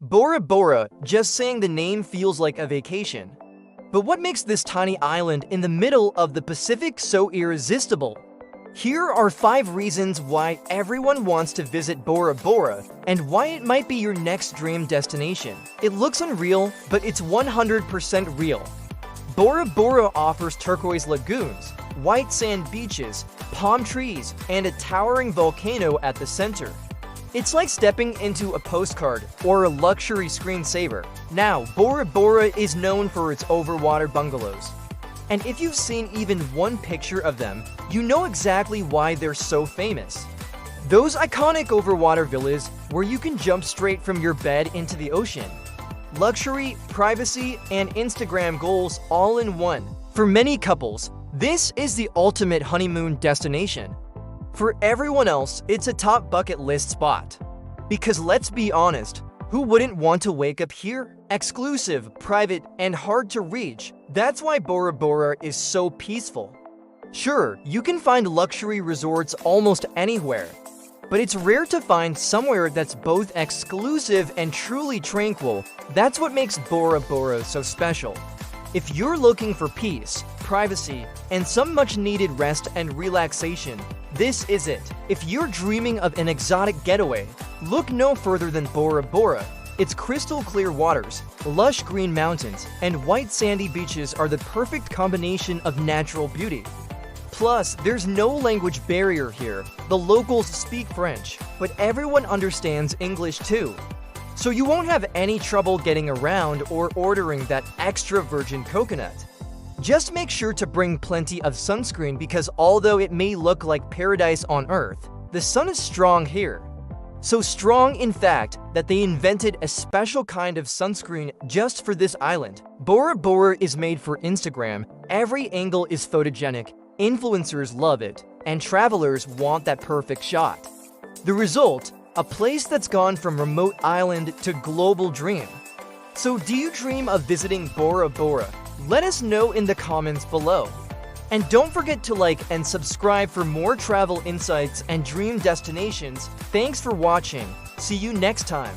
Bora Bora, just saying the name feels like a vacation. But what makes this tiny island in the middle of the Pacific so irresistible? Here are 5 reasons why everyone wants to visit Bora Bora and why it might be your next dream destination. It looks unreal, but it's 100% real. Bora Bora offers turquoise lagoons, white sand beaches, palm trees, and a towering volcano at the center. It's like stepping into a postcard or a luxury screensaver. Now, Bora Bora is known for its overwater bungalows. And if you've seen even one picture of them, you know exactly why they're so famous. Those iconic overwater villas where you can jump straight from your bed into the ocean. Luxury, privacy, and Instagram goals all in one. For many couples, this is the ultimate honeymoon destination. For everyone else, it's a top bucket list spot. Because let's be honest, who wouldn't want to wake up here? Exclusive, private, and hard to reach. That's why Bora Bora is so peaceful. Sure, you can find luxury resorts almost anywhere, but it's rare to find somewhere that's both exclusive and truly tranquil. That's what makes Bora Bora so special. If you're looking for peace, privacy, and some much-needed rest and relaxation, this is it. If you're dreaming of an exotic getaway, look no further than Bora Bora. Its crystal clear waters, lush green mountains, and white sandy beaches are the perfect combination of natural beauty. Plus, there's no language barrier here. The locals speak French, but everyone understands English too. So you won't have any trouble getting around or ordering that extra virgin coconut. Just make sure to bring plenty of sunscreen because although it may look like paradise on Earth, the sun is strong here. So strong, in fact, that they invented a special kind of sunscreen just for this island. Bora Bora is made for Instagram. Every angle is photogenic, influencers love it, and travelers want that perfect shot. The result? A place that's gone from remote island to global dream. So do you dream of visiting Bora Bora? Let us know in the comments below. And don't forget to like and subscribe for more travel insights and dream destinations. Thanks for watching. See you next time.